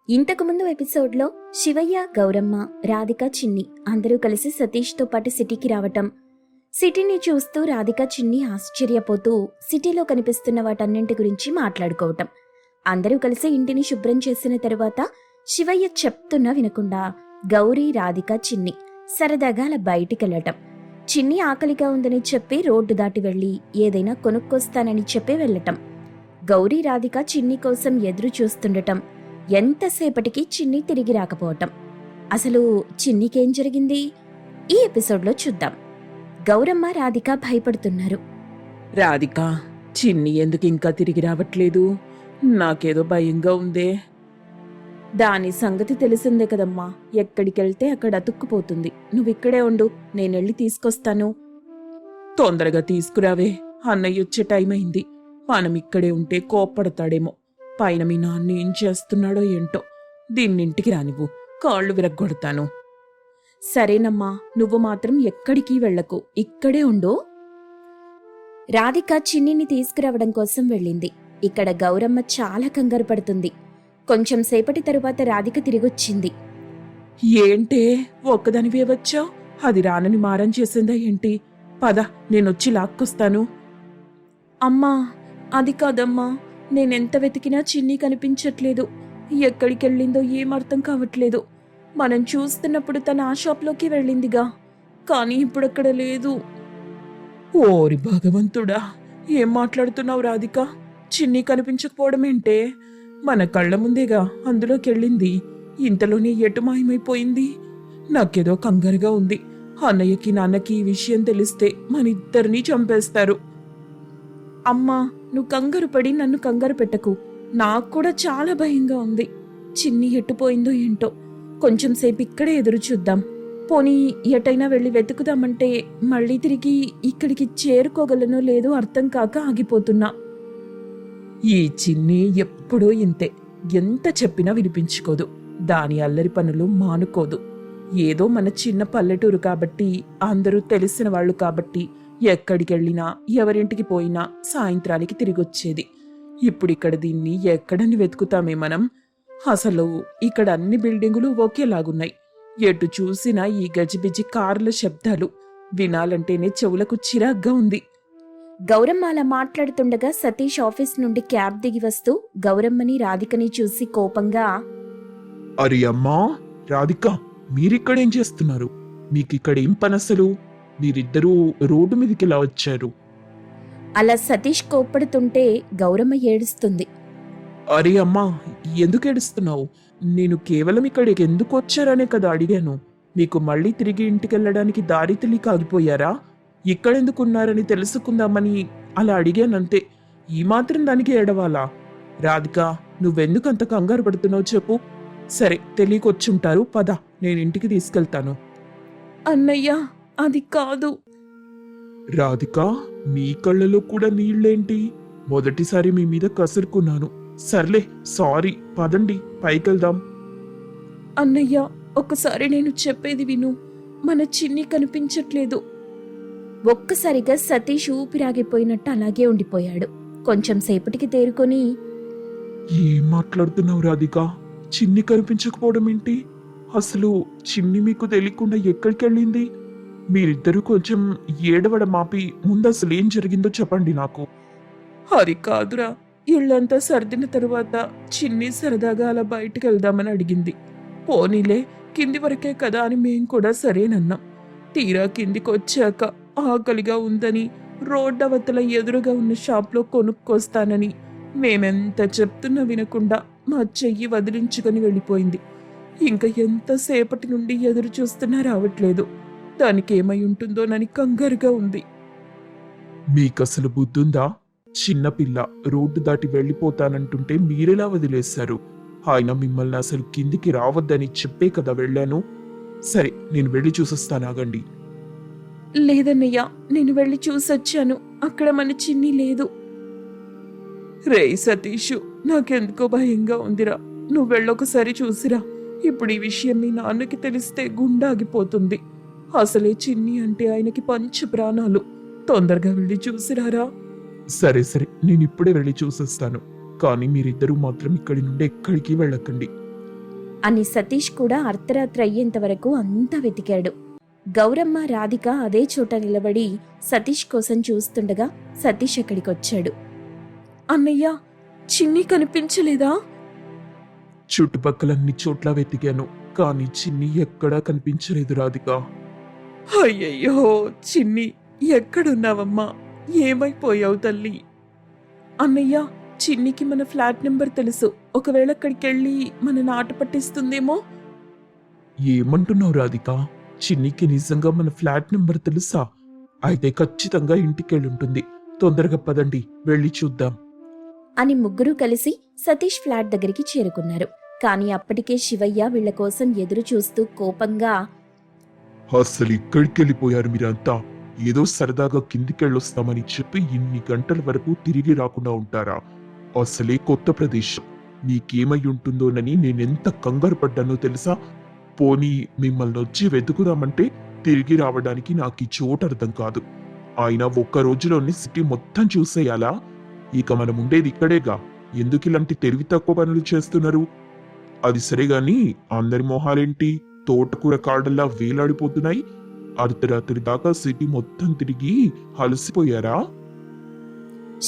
ఇంతకుముందు ఎపిసోడ్లో శివయ్య, గౌరమ్మ, రాధిక, చిన్ని అందరూ కలిసి సతీష్తో పాటు సిటీకి రావటం, సిటీని చూస్తూ రాధిక, చిన్ని ఆశ్చర్యపోతూ సిటీలో కనిపిస్తున్న వాటన్నింటి గురించి మాట్లాడుకోవటం, అందరూ కలిసి ఇంటిని శుభ్రం చేసిన తరువాత శివయ్య చెప్తున్నా వినకుండా గౌరీ, రాధిక, చిన్ని సరదాగా అలా బయటికెళ్లటం, చిన్ని ఆకలిగా ఉందని చెప్పి రోడ్డు దాటి వెళ్లి ఏదైనా కొనుక్కొస్తానని చెప్పి వెళ్లటం, గౌరీ, రాధిక చిన్ని కోసం ఎదురు చూస్తుండటం, ఎంతసేపటికి చిన్ని తిరిగి రాకపోవటం. అసలు చిన్నికేం జరిగింది ఈ ఎపిసోడ్లో చూద్దాం. గౌరమ్మ, రాధిక భయపడుతున్నారు. రాధిక, చిన్ని ఎందుకు ఇంకా తిరిగి రావట్లేదు? నాకేదో భయంగా ఉందే. దాని సంగతి తెలిసిందే కదమ్మా, ఎక్కడికెళ్తే అక్కడ అతుక్కుపోతుంది. నువ్విక్కడే ఉండు, నేనెళ్ళి తీసుకొస్తాను. తొందరగా తీసుకురావే, అన్నయ్య వచ్చే టైం అయింది. మనం ఇక్కడే ఉంటే కోప్పడతాడేమో. పైన మీ నాన్న ఏం చేస్తున్నాడో ఏంటో. దీన్నింటికి రానివ్వు, కాళ్ళు విరగ్గొడతాను. సరేనమ్మా, నువ్వు మాత్రం ఎక్కడికి వెళ్లకు, ఇక్కడే ఉండు. రాధిక చిన్నిని తీసుకురావడం కోసం వెళ్ళింది. ఇక్కడ గౌరమ్మ చాలా కంగారు పడుతుంది. కొంచెం సేపటి తరువాత రాధిక తిరిగొచ్చింది. ఏంటే ఒక్కదానివే వచ్చావు? అది రానని మారం చేసిందా ఏంటి? పద, నేనొచ్చి లాక్కొస్తాను. అమ్మా, అది కాదమ్మా, నేనెంత వెతికినా చిన్ని కనిపించట్లేదు. ఎక్కడికెళ్ళిందో ఏమర్థం కావట్లేదు. మనం చూస్తున్నప్పుడు తన ఆ షాప్లోకి వెళ్ళిందిగా, కానీ ఇప్పుడక్కడ లేదు. ఓరి భగవంతుడా, ఏం మాట్లాడుతున్నావు రాధిక? చిన్ని కనిపించకపోవడమేంటే? మన కళ్ళ ముందేగా అందులోకెళ్ళింది. ఇంతలోనే ఎటు మాయమైపోయింది? నాకేదో కంగారుగా ఉంది. అన్నయ్యకి, నాన్నకి ఈ విషయం తెలిస్తే మనిద్దరినీ చంపేస్తారు. అమ్మా, నువ్వు కంగారు పడి నన్ను కంగారు పెట్టకు. నాకు కూడా చాలా భయంగా ఉంది. చిన్ని ఎట్టుపోయిందో ఏంటో. కొంచెం సేపు ఇక్కడే ఎదురు చూద్దాం. పోనీ ఎటైనా వెళ్ళి వెతుకుదామంటే మళ్ళీ తిరిగి ఇక్కడికి చేరుకోగలనో లేదో అర్థం కాక ఆగిపోతున్నా. ఈ చిన్ని ఎప్పుడూ ఇంతే, ఎంత చెప్పినా వినిపించుకోదు. దాని అల్లరి పనులు మానుకోదు. ఏదో మన చిన్న పల్లెటూరు కాబట్టి, అందరూ తెలిసిన వాళ్ళు కాబట్టి ఎక్కడికెళ్ళినా, ఎవరింటికి పోయినా సాయంత్రానికి తిరిగొచ్చేది. ఇప్పుడిక్కడ దీన్ని ఎక్కడని వెతుకుతామే మనం? అసలు ఇక్కడ అన్ని బిల్డింగులు ఒకేలాగున్నాయి. ఎటు చూసినా ఈ గజిబిజి కార్ల శబ్దాలు వినాలంటేనే చెవులకు చిరాగ్గా ఉంది. గౌరమ్మ అలా మాట్లాడుతుండగా సతీష్ ఆఫీస్ నుండి క్యాబ్ దిగి వస్తూ గౌరమ్మని, రాధికని చూసి కోపంగా, అరే అమ్మా, రాధిక, మీరిక్కడేం చేస్తున్నారు? మీకిక్కడేం పనసలు? మీరిద్దరూ రోడ్డు మీదకి ఎలా వచ్చారు? అలా సతీష్ కోప్పడుతుంటే గౌరమ్మ ఏడుస్తుంది. అరే అమ్మా, ఎందుకు ఏడుస్తున్నావు? నేను కేవలం ఇక్కడికి ఎందుకు వచ్చారనే కదా అడిగాను. మీకు మళ్ళీ తిరిగి ఇంటికెళ్ళడానికి దారి తెలియక ఆగిపోయారా? ఇక్కడెందుకున్నారని తెలుసుకుందామని అలా అడిగానంతే. ఈ మాత్రం దానికి ఏడవాలా? రాధిక, నువ్వెందుకంత కంగారు పడుతున్నావు చెప్పు. సరే, తెలియకొచ్చుంటారు, పద, నేను ఇంటికి తీసుకెళ్తాను. అన్నయ్య, అది కాదు. రాధిక, మీ కళ్ళలో కూడా నీళ్ళేంటి? మొదటిసారి మీ మీద కసురుకున్నాను. సర్లే, సారీ, పదండి, పైకెళ్దాం. అన్నయ్య, ఒకసారి నేను చెప్పేది విను. మన చిన్ని కనిపించట్లేదు. ఒక్కసారిగా సతీష్ ఊపిరాగిపోయినట్టు అలాగే ఉండిపోయాడు. కొంచెం సేపటికి తేరుకొని, ఏం మాట్లాడుతున్నావు రాధిక? చిన్ని కనిపించకపోవడం ఏంటి? అసలు చిన్ని మీకు తెలియకుండా ఎక్కడికెళ్ళింది? మీరిద్దరూ కొంచెం ఏడవడం ఆపి ముందు అసలు ఏం జరిగిందో చెప్పండి నాకు. అది కాదురా, ఇళ్ళంతా సర్దిన తరువాత చిన్ని సరదాగా అలా బయటికి వెళ్దామని అడిగింది. పోనీలే, కింది వరకే కదా అని మేం కూడా సరేనన్నాం. తీరా కిందికి వచ్చాక ఆకలిగా ఉందని, రోడ్డవతల ఎదురుగా ఉన్న షాప్లో కొనుక్కొస్తానని మేమెంత చెప్తున్నా వినకుండా మా చెయ్యి వదిలించుకొని వెళ్ళిపోయింది. ఇంకా ఎంతసేపటి నుండి ఎదురు చూస్తున్నా రావట్లేదు. దానికి ఏమై ఉంటుందోనని కంగారుగా ఉంది. మీకసలు బుద్ధుందా? చిన్నపిల్ల రోడ్డు దాటి వెళ్ళిపోతానంటుంటే మీరెలా వదిలేశారు? ఆయన మిమ్మల్ని అసలు కిందికి రావద్దని చెప్పే కదా వెళ్ళాను. సరే, నేను వెళ్ళి చూసొస్తానాగండి. లేదన్నయ్య, నేను వెళ్ళి చూసొచ్చాను. అక్కడ మన చిన్ని లేదు. రే సతీషు, నాకెందుకో భయంగా ఉందిరా. నువ్వు వెళ్ళొకసారి చూసిరా. ఇప్పుడు ఈ విషయం మీ నాన్నకి తెలిస్తే గుండాగిపోతుంది. అసలే చిన్ని అంటే ఆయనకి పంచ ప్రాణాలు. తొందరగా వెళ్ళి చూసిరారా. సరే సరే, నేను ఇప్పుడే వెళ్ళి చూసొస్తాను. కానీ మీరిద్దరూ మాత్రం ఇక్కడి నుండి ఎక్కడికి వెళ్ళకండి. అని సతీష్ కూడా అర్ధరాత్రి అయ్యేంత వరకు అంతా వెతికాడు. గౌరమ్మ రాధిక అదే చోట నిలబడి సతీష్ కోసం చూస్తుండగా సతీష్ అక్కడికొచ్చాడు. అన్నయ్య, చిన్ని కనిపించలేదా? చుట్టుపక్కలన్ని చోట్ల వెతికాను, కానీ చిన్ని ఎక్కడా కనిపించలేదు రాధిక. అయ్యయ్యో చిన్ని, ఎక్కడున్నావమ్మా? ఏమైపోయావు తల్లి? అన్నయ్య, చిన్నికి మన ఫ్లాట్ నెంబర్ తెలుసు. ఒకవేళ అక్కడికెళ్ళి మన నాట పట్టిస్తుందేమో. ఏమంటున్నావు రాధిక? చిన్నికి నిజంగా మన ఫ్లాట్ నెంబర్ తెలుసా? అయితే ఖచ్చితంగా ఇంటికెళ్ళుంటుంది. తొందరగా పదండి, వెళ్ళి చూద్దాం అని ముగ్గురూ కలిసి సతీష్ ఫ్లాట్ దగ్గరికి చేరుకున్నారు. కాని అప్పటికే శివయ్య వీళ్ల కోసం ఎదురు చూస్తూ కోపంగా, అసలు ఇక్కడికి వెళ్ళిపోయారు మీరంతా? ఏదో సరదాగా కిందికెళ్ళొస్తామని చెప్పి ఇన్ని గంటల వరకు తిరిగి రాకుండా ఉంటారా? అసలే కొత్త ప్రదేశం, నీకేమై ఉంటుందోనని నేనెంత కంగారు పడ్డానో తెలుసా? పోనీ మిమ్మల్ని వచ్చి వెతుకుదామంటే తిరిగి రావడానికి నాకు ఈ చోటు అర్థం కాదు. ఆయన ఒక్క రోజులోనే సిటీ మొత్తం చూసేయాలా? ఇక మనం ఉండేది ఇక్కడేగా, ఎందుకు ఇలాంటి తెలివి తక్కువ పనులు చేస్తున్నారు? అది సరేగాని అందరి మొహాలేంటి తోటకూర కాడల్లా వేలాడిపోతున్నాయి? అర్ధరాత్రి దాకా సిటీ మొత్తం తిరిగి అలసిపోయారా?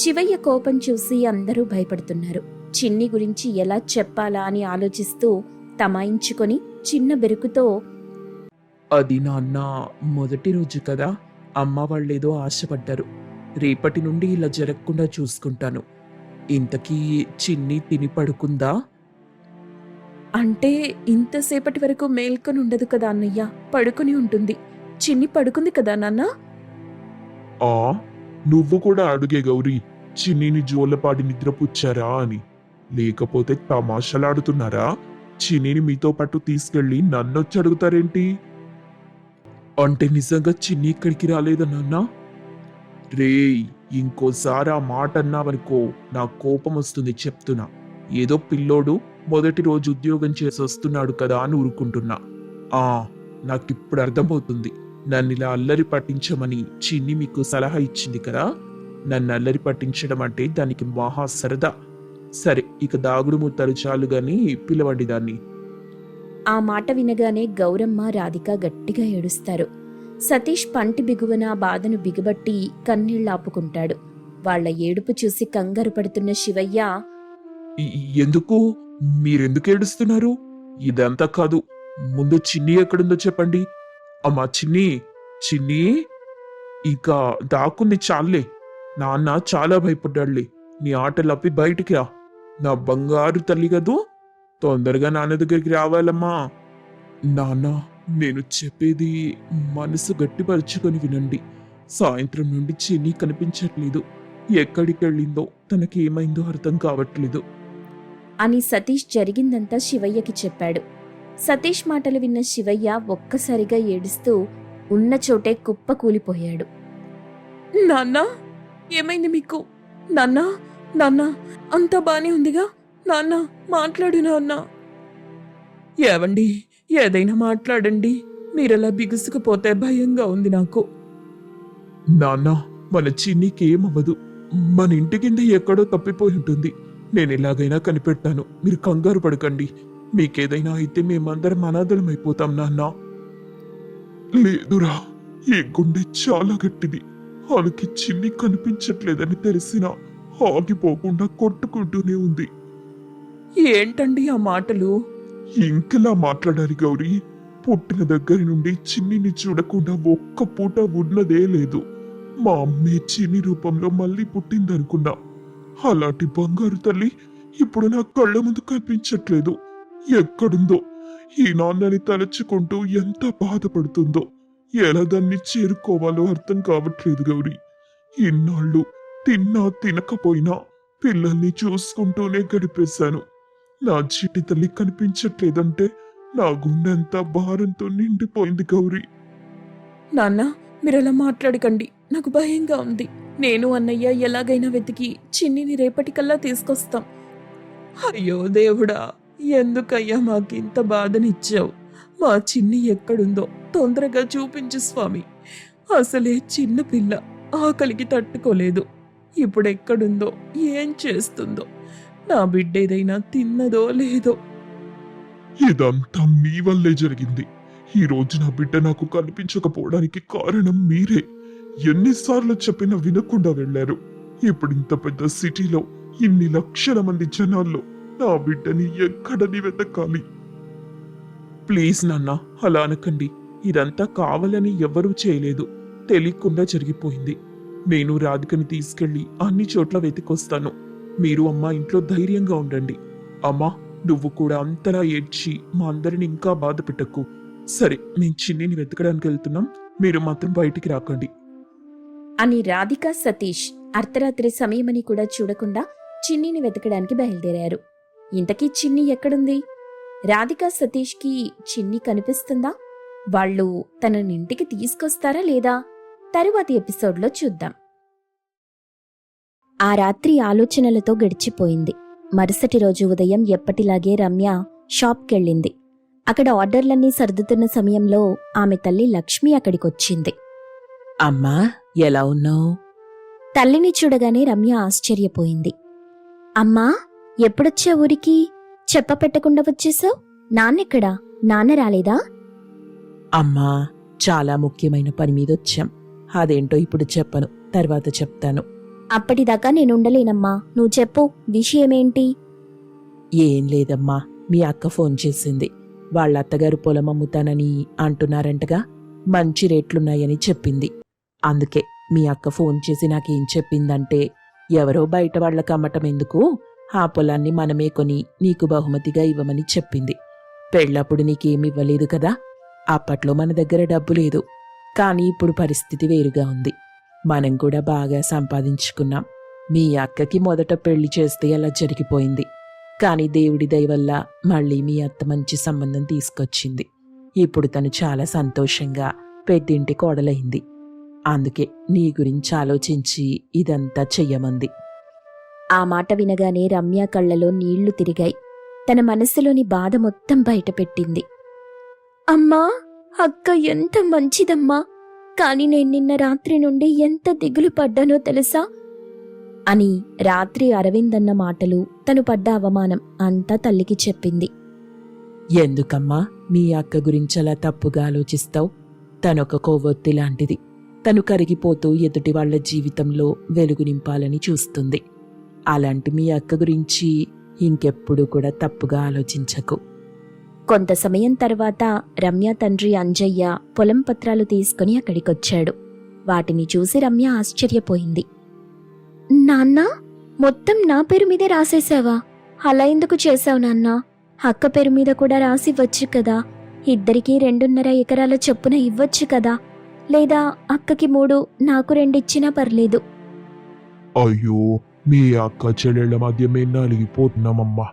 శివయ్య కోపం చూసి అందరూ భయపడుతున్నారు. చిన్ని గురించి ఎలా చెప్పాలా అని ఆలోచిస్తూ తమాయించుకొని చిన్న బెరుకుతో, అది నాన్న మొదటి రోజు కదా, అమ్మ వాళ్ళేదో ఆశపడ్డారు. రేపటి నుండి ఇలా జరగకుండా చూసుకుంటాను. ఇంతకీ చిన్ని తిని పడుకుందా? అంటే ఇంతసేపటి వరకు మేల్కొని ఉండదు కదా అన్నయ్య, పడుకుని ఉంటుంది. చిన్ని పడుకుంది కదా నాన్న? ఆ నువ్వు కూడా అడుగే గౌరీ, చిన్నిని జోలపాడి నిద్రపుచ్చారా అని. లేకపోతే తమాషలాడుతున్నారా? చిన్నిని మీతో పాటు తీసుకెళ్లి నన్నొచ్చి అడుగుతారేంటి? అంటే నిజంగా చిన్ని ఇక్కడికి రాలేదా నాన్న? రేయ్, ఇంకోసారి ఆ మాట అన్నావనుకో నా కోపం వస్తుంది చెప్తున్నా. ఏదో పిల్లోడు మొదటి రోజు ఉద్యోగం చేసి వస్తున్నాడు కదా అని ఊరుకుంటున్నా. నాకిప్పుడు అర్థమవుతుంది. నన్ను ఇలా అల్లరి పట్టించమని చిన్ని మీకు సలహా ఇచ్చింది కదా. నన్ను అల్లరి పట్టించడం అంటే దానికి మహా సరదా. సరే, ఇక దాగుడు ముత్తలు చాలు గాని పిలవండి దాన్ని. ఆ మాట వినగానే గౌరమ్మ రాధిక గట్టిగా ఏడుస్తారు. సతీష్ పంటి బిగువన బాధను బిగబట్టి కన్నీళ్లాపుకుంటాడు. వాళ్ల ఏడుపు చూసి కంగారు పడుతున్న శివయ్య, ఎందుకు? మీరెందుకు ఏడుస్తున్నారు? ఇదంతా కాదు, ముందు చిన్ని ఎక్కడుందో చెప్పండి. అమ్మా చిన్ని, చిన్ని, ఇంకా దాక్కుని చాలే. నాన్న చాలా భయపడ్డాడులే. నీ ఆటలప్పి బయటికి రా. నా బంగారు తల్లి కదూ, తొందరగా నాన్న దగ్గరికి రావాలమ్మా. నాన్న, నేను చెప్పేది మనసు గట్టిపరుచుకొని వినండి. సాయంత్రం నుండి చిన్ని కనిపించట్లేదు. ఎక్కడికి వెళ్ళిందో, తనకేమైందో అర్థం కావట్లేదు అని సతీష్ జరిగిందంతా శివయ్యకి చెప్పాడు. సతీష్ మాటలు విన్న శివయ్య ఒక్కసారిగా ఏడుస్తూ ఉన్న చోటే కుప్పకూలిపోయాడు. నాన్న, ఏమైంది మీకు? నాన్న, నాన్న, అంతా బానే ఉందిగా? నాన్న, మాట్లాడు నాన్న. ఏవండి, ఏదైనా మాట్లాడండి. మీరలా బిగుసుకుపోతే భయంగా ఉంది నాకు. నాన్న, మన చిన్నికి ఏమవ్వదు. మన ఇంటి కింద ఎక్కడో తప్పిపోయి ఉంటుంది. నేను ఎలాగైనా కనిపెట్టాను, మీరు కంగారు పడకండి. మీకేదైనా అయితే మేమందరం అనాథలమైపోతాం నాన్న. లేదురా, ఈ గుండె చాలా గట్టిది. వాళ్ళకి చిన్ని కనిపించట్లేదని తెలిసినా ఆగిపోకుండా కొట్టుకుంటూనే ఉంది. ఏంటండి ఆ మాటలు? ఇంకెలా మాట్లాడాలి గౌరీ? పుట్టిన దగ్గర నుండి చిన్నిని చూడకుండా ఒక్క పూట ఉన్నదే లేదు. మా అమ్మే చిన్ని రూపంలో మళ్ళీ పుట్టిందనుకున్నా. అలాంటి బంగారు తల్లి ఇప్పుడు నా కళ్ళ ముందు కనిపించట్లేదు. ఎక్కడుందో? ఈ నాన్నని తలచుకుంటూ ఎంత బాధపడుతుందో. ఎలా దాన్ని చేరుకోవాలో అర్థం కావట్లేదు గౌరీ. ఇన్నాళ్ళు తిన్నా తినకపోయినా పిల్లల్ని చూసుకుంటూనే గడిపేశాను. నా చిట్టి తల్లి కనిపించట్లేదంటే నా గుండెంతా భారంతో నిండిపోయింది గౌరీ. నాన్న, మీరలా మాట్లాడకండి, నాకు భయంగా ఉంది. నేను అన్నయ్య ఎలాగైనా వెతికి చిన్నిని రేపటికల్లా తీసుకొస్తాం. అయ్యో దేవుడా, ఎందుకయ్యా మాకింత బాధనిచ్చావు? మా చిన్ని ఎక్కడుందో తొందరగా చూపించు స్వామి. అసలే చిన్న పిల్ల, ఆకలికి తట్టుకోలేదు. ఇప్పుడెక్కడుందో, ఏం చేస్తుందో? నా బిడ్డ ఏదైనా తిన్నదో లేదో? ఇదంతా మీ వల్లే జరిగింది. ఈ రోజు నా బిడ్డ నాకు కనిపించకపోవడానికి కారణం మీరే. ఎన్నిసార్లు చెప్పినా వినకుండా వెళ్లారు. ఇప్పుడు ఇంత పెద్ద సిటీలో ఇన్ని లక్షల మంది జనాల్లో నా బిడ్డని ఎక్కడని వెతకాలి? ప్లీజ్ నాన్న, అలా అనకండి. ఇదంతా కావాలని ఎవ్వరూ చేయలేదు, తెలియకుండా జరిగిపోయింది. నేను రాధికని తీసుకెళ్లి అన్ని చోట్ల వెతికొస్తాను. మీరు అమ్మా ఇంట్లో ధైర్యంగా ఉండండి. అమ్మా, నువ్వు కూడా అంతలా ఏడ్చి మా అందరిని ఇంకా బాధ పెట్టకు. సరే, మేము చిన్నిని వెతకడానికి వెళ్తున్నాం, మీరు మాత్రం బయటికి రాకండి. అని రాధిక సతీష్ అర్ధరాత్రి సమయమని కూడా చూడకుండా చిన్నిని వెతకడానికి బయలుదేరారు. ఇంతకీ చిన్ని ఎక్కడుంది? రాధిక సతీష్కి చిన్ని కనిపిస్తుందా? వాళ్ళు తనని ఇంటికి తీసుకొస్తారా లేదా? తరువాతి ఎపిసోడ్లో చూద్దాం. ఆ రాత్రి ఆలోచనలతో గడిచిపోయింది. మరుసటి రోజు ఉదయం ఎప్పటిలాగే రమ్య షాప్కెళ్ళింది. అక్కడ ఆర్డర్లన్నీ సర్దుతున్న సమయంలో ఆమె తల్లి లక్ష్మి అక్కడికొచ్చింది. అమ్మా, ఎలా ఉన్నావు? తల్లిని చూడగానే రమ్య ఆశ్చర్యపోయింది. అమ్మా, ఎప్పుడొచ్చా ఊరికి? చెప్పపెట్టకుండా వచ్చేసావు. నాన్నెక్కడా? నాన్న రాలేదా? అమ్మా, చాలా ముఖ్యమైన పని మీద వచ్చాం. అదేంటో ఇప్పుడు చెప్పను, తర్వాత చెప్తాను. అప్పటిదాకా నేనుండలేనమ్మా, నువ్వు చెప్పు, విషయమేంటి? ఏం లేదమ్మా, మీ అక్క ఫోన్ చేసింది. వాళ్ళ అత్తగారు పొలం అమ్ముతానని అంటున్నారంటగా, మంచి రేట్లున్నాయని చెప్పింది. అందుకే మీ అక్క ఫోన్ చేసి నాకేం చెప్పిందంటే, ఎవరో బయట వాళ్ళకి అమ్మటం ఎందుకు, ఆ పొలాన్ని మనమే కొని నీకు బహుమతిగా ఇవ్వమని చెప్పింది. పెళ్ళప్పుడు నీకేమివ్వలేదు కదా. అప్పట్లో మన దగ్గర డబ్బు లేదు, కానీ ఇప్పుడు పరిస్థితి వేరుగా ఉంది. మనం కూడా బాగా సంపాదించుకున్నాం. మీ అక్కకి మొదట పెళ్లి చేస్తే అలా జరిగిపోయింది, కానీ దేవుడి దయ వల్ల మళ్ళీ మీ అత్త మంచి సంబంధం తీసుకొచ్చింది. ఇప్పుడు తను చాలా సంతోషంగా పెద్దింటి కోడలైంది. అందుకే నీ గురించి ఆలోచించి ఇదంతా చెయ్యమంది. ఆ మాట వినగానే రమ్య కళ్ళలో నీళ్లు తిరిగాయి. తన మనసులోని బాధ మొత్తం బయటపెట్టింది. అమ్మా, అక్క ఎంత మంచిదమ్మా, కాని నేను నిన్న రాత్రి నుండి ఎంత దిగులు పడ్డానో తెలుసా? అని రాత్రి అరవింద్ అన్న మాటలు, తను పడ్డ అవమానం అంతా తల్లికి చెప్పింది. ఎందుకమ్మా మీ అక్క గురించి అలా తప్పుగా ఆలోచిస్తావు? తనొక కొవ్వొత్తి లాంటిది. తను కరిగిపోతూ ఎదుటి వాళ్ల జీవితంలో వెలుగు నింపాలని చూస్తుంది. అలాంటి మీ అక్క గురించి ఇంకెప్పుడు కూడా తప్పుగా ఆలోచించకు. కొంత సమయం తర్వాత రమ్య తండ్రి అంజయ్య పొలం పత్రాలు తీసుకుని అక్కడికొచ్చాడు. వాటిని చూసి రమ్య ఆశ్చర్యపోయింది. నాన్నా, మొత్తం నా పేరు మీదే రాసేశావా? అలా ఎందుకు చేశావు నాన్నా? అక్క పేరు మీద కూడా రాసివ్వచ్చు కదా. ఇద్దరికీ 2.5 ఎకరాల చొప్పున ఇవ్వచ్చు కదా. లేదా అక్కకి 3, నాకు 2 ఇచ్చినా పర్లేదు. అయ్యో, మీ అక్క చెల్లెళ్ళ మధ్య మేము నలిగిపోతున్నామమ్మా.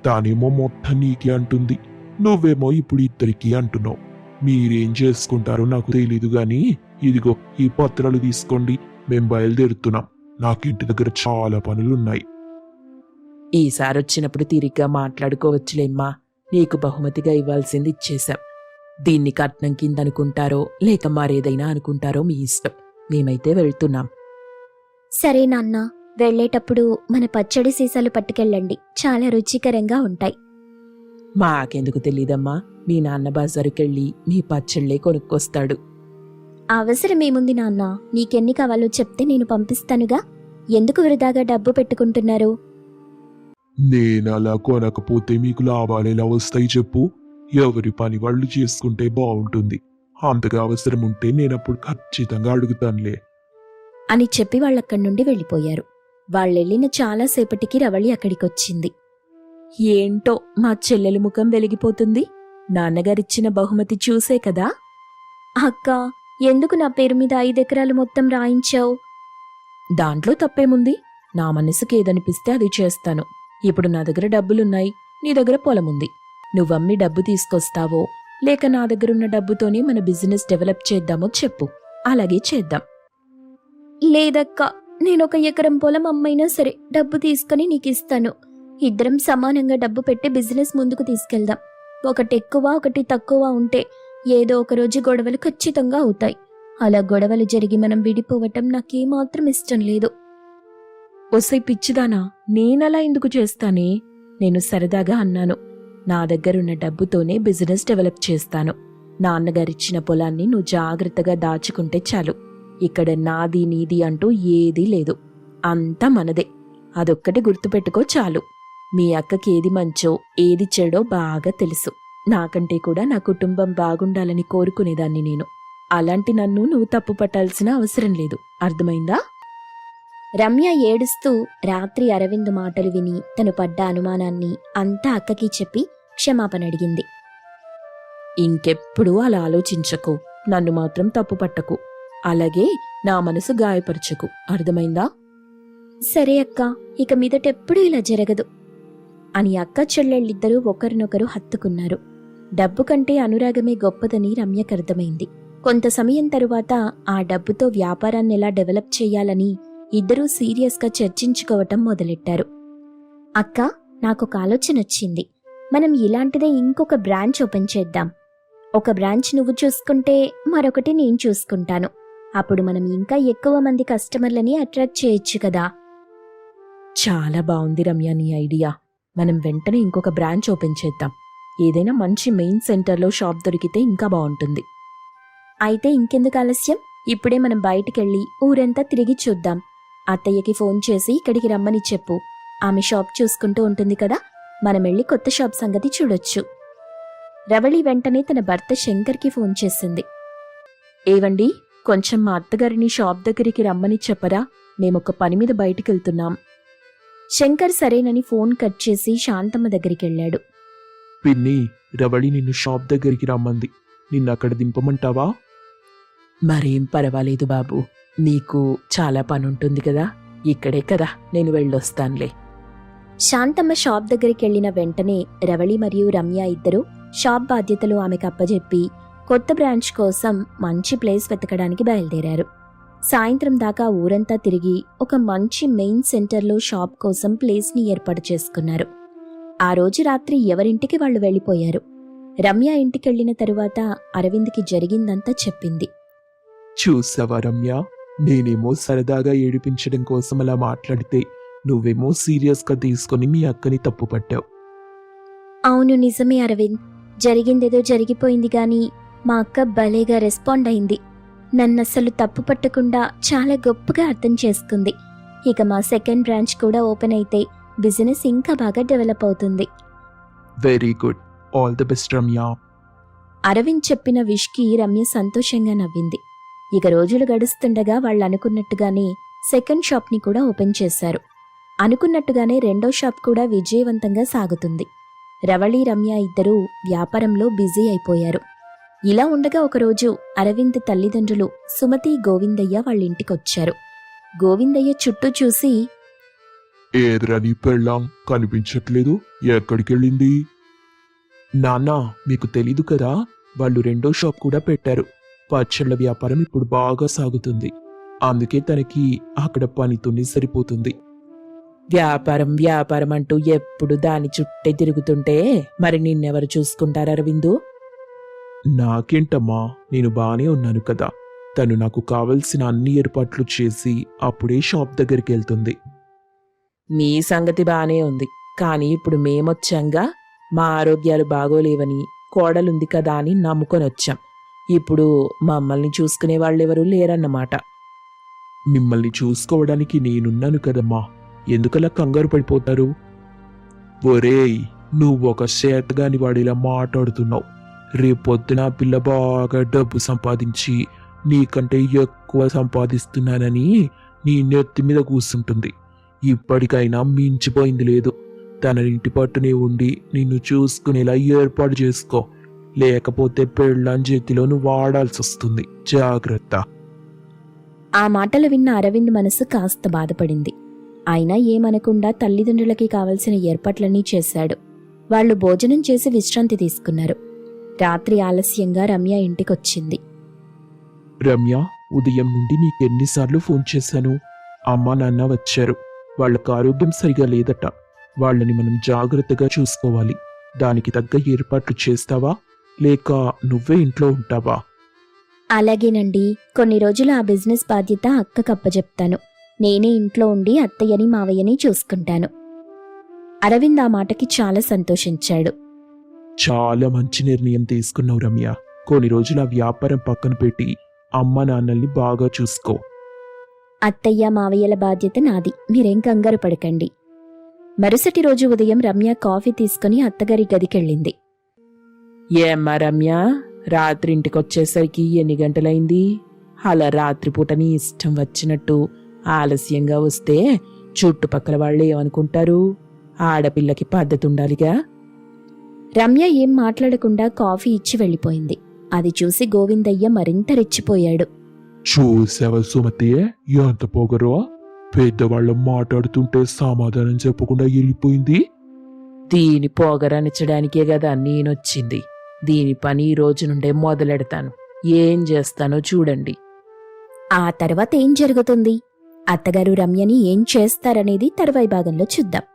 తానేమో మొత్తం నీకే అంటుంది, నువ్వేమో ఇప్పుడు ఇద్దరికి అంటున్నావు. మీరేం చేసుకుంటారో నాకు తెలీదు గాని, ఇదిగో ఈ పత్రాలు తీసుకోండి, మేం బయలుదేరుతున్నాం. నాకు ఇంటి దగ్గర చాలా పనులున్నాయి. ఈసారొచ్చినప్పుడు తీరిగ్గా మాట్లాడుకోవచ్చులేమ్మా. నీకు బహుమతిగా ఇవ్వాల్సింది ఇచ్చేశాం. దీన్ని కట్నం కింద అనుకుంటారో లేక మరేదైనా అనుకుంటారో మీ ఇష్టం. మేమైతే వెళ్తున్నాం. సరే నాన్న, వెళ్లేటప్పుడు మన పచ్చడి సీసాలు పట్టుకెళ్ళండి, చాలా రుచికరంగా ఉంటాయి. మాకెందుకు తెలీదమ్మా, మీ నాన్న బజారుకెళ్ళి మీ పచ్చళ్ళే కొనుక్కొస్తాడు. అవసరమేముంది నాన్న, నీకెన్ని కావాలో చెప్తే నేను పంపిస్తానుగా. ఎందుకు వృధాగా డబ్బు పెట్టుకుంటున్నారు? నేనలా కొనకపోతే మీకు లాభాలెలా వస్తాయి చెప్పు? ఎవరి పని వాళ్ళు చేసుకుంటే బాగుంటుంది. అంతగా అవసరం ఉంటే నేనప్పుడు ఖచ్చితంగా అడుగుతానులే అని చెప్పి వాళ్ళక్కడి నుండి వెళ్ళిపోయారు. వాళ్ళెళ్ళిన చాలాసేపటికి రవళి అక్కడికొచ్చింది. ఏంటో మా చెల్లెలి ముఖం వెలిగిపోతుంది. నాన్నగారిచ్చిన బహుమతి చూసే కదా. అక్క, ఎందుకు నా పేరు మీద 5 ఎకరాలు మొత్తం రాయించావు? దాంట్లో తప్పేముంది? నా మనసుకి ఏదనిపిస్తే అది చేస్తాను. ఇప్పుడు నా దగ్గర డబ్బులున్నాయి, నీ దగ్గర పొలముంది. నువ్వమ్మి డబ్బు తీసుకొస్తావో లేక నా దగ్గరున్న డబ్బుతోనే మన బిజినెస్ డెవలప్ చేద్దామో చెప్పు, అలాగే చేద్దాం. లేదక్క, నేనొక ఎకరం పొలం అమ్మైనా సరే డబ్బు తీసుకుని నీకిస్తాను. ఇద్దరం సమానంగా డబ్బు పెట్టి బిజినెస్ ముందుకు తీసుకెళ్దాం. ఒకటి ఎక్కువ ఒకటి తక్కువ ఉంటే ఏదో ఒక రోజు గొడవలు ఖచ్చితంగా అవుతాయి. అలా గొడవలు జరిగి మనం విడిపోవటం నాకేమాత్రం ఇష్టం లేదు. ఒసై పిచ్చిదానా, నేనలా ఎందుకు చేస్తానే? నేను సరదాగా అన్నాను. నా దగ్గరున్న డబ్బుతోనే బిజినెస్ డెవలప్ చేస్తాను. నాన్నగారిచ్చిన పొలాన్ని నువ్వు జాగ్రత్తగా దాచుకుంటే చాలు. ఇక్కడ నాది నీది అంటూ ఏదీ లేదు. అంతా మనదే. అదొక్కటి గుర్తుపెట్టుకో చాలు. మీ అక్కకి ఏది మంచో ఏది చెడో బాగా తెలుసు. నాకంటే కూడా నా కుటుంబం బాగుండాలని కోరుకునేదాన్ని నేను. అలాంటి నన్ను నువ్వు తప్పు పట్టాల్సిన అవసరం లేదు. అర్థమైందా? రమ్య ఏడుస్తూ రాత్రి అరవింద్ మాటలు విని తను పడ్డ అనుమానాన్ని అంతా అక్కకి చెప్పి క్షమాపణ అడిగింది. ఇంకెప్పుడూ అలా ఆలోచించకు. నన్ను మాత్రం తప్పు పట్టకు. అలాగే నా మనసు గాయపరచకు. అర్థమైందా? సరే అక్క, ఇక మీదటెప్పుడూ ఇలా జరగదు అని అక్క చెల్లెళ్ళిద్దరూ ఒకరినొకరు హత్తుకున్నారు. డబ్బు కంటే అనురాగమే గొప్పదని రమ్యకర్థమైంది. కొంత సమయం తరువాత ఆ డబ్బుతో వ్యాపారాన్ని ఎలా డెవలప్ చేయాలని ఇద్దరూ సీరియస్గా చర్చించుకోవటం మొదలెట్టారు. అక్క, నాకొక ఆలోచన వచ్చింది. మనం ఇలాంటిదే ఇంకొక బ్రాంచ్ ఓపెన్ చేద్దాం. ఒక బ్రాంచ్ నువ్వు చూసుకుంటే మరొకటి నేను చూసుకుంటాను. అప్పుడు మనం ఇంకా ఎక్కువ మంది కస్టమర్లని అట్రాక్ట్ చేయొచ్చు కదా. చాలా బాగుంది రమ్య నీ ఐడియా. మనం వెంటనే ఇంకొక బ్రాంచ్ ఓపెన్ చేద్దాం. ఏదైనా మంచి మెయిన్ సెంటర్లో షాప్ దొరికితే ఇంకా బాగుంటుంది. అయితే ఇంకెందుకు ఆలస్యం? ఇప్పుడే మనం బయటికెళ్ళి ఊరంతా తిరిగి చూద్దాం. అత్తయ్యకి ఫోన్ చేసి ఇక్కడికి రమ్మని చెప్పు. ఆమె షాప్ చూసుకుంటూ ఉంటుంది కదా. మనం వెళ్ళి కొత్త షాప్ సంగతి చూడొచ్చు. రవళి వెంటనే తన భర్త శంకర్కి ఫోన్ చేసింది. ఏవండి, కొంచెం మా అత్తగారిని షాప్ దగ్గరికి రమ్మని చెప్పరా? మేమొక పని మీద బయటికెళ్తున్నాం. శంకర్ సరేనని ఫోన్ కట్ చేసి శాంతమ్మ దగ్గరికెళ్ళాడు. పిన్ని, రవళి నిన్ను షాప్ దగ్గరికి రమ్మంది. నిన్నక్కడ దింపమంటావా? మరేం పర్వాలేదు బాబు. నీకు చాలా పనుంటుంది కదా. ఇక్కడే కదా, నేను వెళ్ళొస్తానులే. శాంతమ్మ షాప్ దగ్గరికెళ్లిన వెంటనే రవళి మరియు రమ్య ఇద్దరూ షాప్ బాధ్యతలు ఆమెకు అప్పజెప్పి కొత్త బ్రాంచ్ కోసం మంచి ప్లేస్ వెతకడానికి బయలుదేరారు. సాయంత్రం దాకా ఊరంతా తిరిగి ఒక మంచి మెయిన్ సెంటర్లో షాప్ కోసం ప్లేస్ని ఏర్పాటు చేసుకున్నారు. ఆ రోజు రాత్రి ఎవరింటికి వాళ్ళు వెళ్ళిపోయారు. రమ్య ఇంటికెళ్లిన తరువాత అరవింద్కి జరిగిందంతా చెప్పింది. చూసావా రమ్య, నేనేమో సరదాగా ఏడిపించడం కోసం అలా మాట్లాడితే నువ్వేమో సీరియస్గా తీసుకుని మీ అక్కని తప్పు పట్టావు. అవును, నిజమే అరవింద్. జరిగిందేదో జరిగిపోయింది గాని మా అక్క భలేగా రెస్పాండ్ అయింది. నన్నస్సలు తప్పు పట్టకుండా చాలా గొప్పగా అర్థం చేసుకుంది. ఇక మా సెకండ్ బ్రాంచ్ కూడా ఓపెన్ అయితే బిజినెస్ ఇంకా బాగా డెవలప్ అవుతుంది. Very good. All the best Ramya. Aravind చెప్పిన విష్కి రమ్య సంతోషంగా నవ్వింది. ఇక రోజులు గడుస్తుండగా వాళ్ళు అనుకున్నట్టుగానే సెకండ్ షాప్ని కూడా ఓపెన్ చేశారు. అనుకున్నట్టుగానే రెండో షాప్ కూడా విజయవంతంగా సాగుతుంది. రవళి రమ్య ఇద్దరూ వ్యాపారంలో బిజీ అయిపోయారు. ఇలా ఉండగా ఒకరోజు అరవింద్ తల్లిదండ్రులు సుమతి, గోవిందయ్య వాళ్ళింటికొచ్చారు. గోవిందయ్య చుట్టూ చూసి, ఏదిరా నీ పెళ్ళాం కనిపించట్లేదు, ఎక్కడికెళ్ళింది? నాన్నా, మీకు తెలీదు కదా, వాళ్ళు రెండో షాప్ కూడా పెట్టారు. పచ్చళ్ళ వ్యాపారం ఇప్పుడు బాగా సాగుతుంది. అందుకే తనకి అక్కడ పనితోనే సరిపోతుంది. వ్యాపారం వ్యాపారం అంటూ ఎప్పుడు దాని చుట్టే తిరుగుతుంటే మరి నిన్నెవరు చూసుకుంటారు అరవిందు? నాకేంటమ్మా, నేను బానే ఉన్నాను కదా. తను నాకు కావలసిన అన్ని ఏర్పాట్లు చేసి అప్పుడే షాప్ దగ్గరికి వెళ్తుంది. మీ సంగతి బానే ఉంది, కానీ ఇప్పుడు మేమొచ్చాంగా. మా ఆరోగ్యాలు బాగోలేవని కోడలుంది కదా అని నమ్ముకొని వచ్చాం. ఇప్పుడు మమ్మల్ని చూసుకునే వాళ్ళెవరూ లేరన్నమాట. మిమ్మల్ని చూసుకోవడానికి నేనున్నాను కదమ్మా, ఎందుకలా కంగారు పడిపోతారు? ఒరేయ్, నువ్వొక చేతగాని వాడిలా మాట్లాడుతున్నావు. రేపొద్దున పిల్ల బాగా డబ్బు సంపాదించి నీకంటే ఎక్కువ సంపాదిస్తున్నానని నీ నెత్తి మీద కూర్చుంటుంది. ఇప్పటికైనా మించిపోయింది లేదు. తన ఇంటి పట్టునే ఉండి నిన్ను చూసుకునేలా ఏర్పాటు చేసుకో, లేకపోతే పెళ్ళాం చేతిలో నువ్వు వాడాల్సి వస్తుంది. జాగ్రత్త. ఆ మాటలు విన్న అరవింద్ మనసు కాస్త బాధపడింది. అయినా ఏమనకుండా తల్లిదండ్రులకి కావలసిన ఏర్పాట్లన్నీ చేశాడు. వాళ్లు భోజనం చేసి విశ్రాంతి తీసుకున్నారు. రాత్రి ఆలస్యంగా రమ్య ఇంటికొచ్చింది. రమ్య, ఉదయం నుండి నీకెన్నిసార్లు ఫోన్ చేశాను. అమ్మా నాన్న వచ్చారు. వాళ్ళకు ఆరోగ్యం సరిగా లేదట. వాళ్ళని మనం జాగ్రత్తగా చూసుకోవాలి. దానికి తగ్గ ఏర్పాట్లు చేస్తావా, లేక నువ్వే ఇంట్లో ఉంటావా? అలాగేనండి, కొన్ని రోజులు ఆ బిజినెస్ బాధ్యత అక్కకప్పజెప్తాను. నేనే ఇంట్లో ఉండి అత్తయ్యని మావయ్యని చూసుకుంటాను. అరవింద్ ఆ మాటకి చాలా సంతోషించాడు. చాలా మంచి నిర్ణయం తీసుకున్నావు రమ్య. కొన్ని రోజులు ఆ వ్యాపారం పక్కన పెట్టి అమ్మ నాన్నల్ని బాగా చూసుకో. అత్తయ్య మావయ్యల బాధ్యత నాది, మీరేం కంగారు పడకండి. మరుసటి రోజు ఉదయం రమ్య కాఫీ తీసుకుని అత్తగారి గదికెళ్ళింది. ఏమ్మా రమ్య, రాత్రి ఇంటికొచ్చేసరికి ఎన్ని గంటలైంది? అలా రాత్రిపూట నీ ఇష్టం వచ్చినట్టు ఆలస్యంగా వస్తే చుట్టుపక్కల వాళ్ళు ఏమనుకుంటారు? ఆడపిల్లకి పద్ధతి ఉండాలిగా. రమ్య ఏం మాట్లాడకుండా కాఫీ ఇచ్చి వెళ్ళిపోయింది. అది చూసి గోవిందయ్య మరింత రెచ్చిపోయాడు. చూసావా సుమతి, ఎంత పొగరో! పెద్దవాళ్ళం మాట్లాడుతుంటే సమాధానం చెప్పకుండా వెళ్ళిపోయింది. దీని పొగరనిచ్చడానికే కదా నేనొచ్చింది. దీని పని ఈ రోజు నుండే మొదలెడతాను. ఏం చేస్తానో చూడండి. ఆ తర్వాత ఏం జరుగుతుంది, అత్తగారు రమ్యని ఏం చేస్తారనేది తర్వాయి భాగంలో చూద్దాం.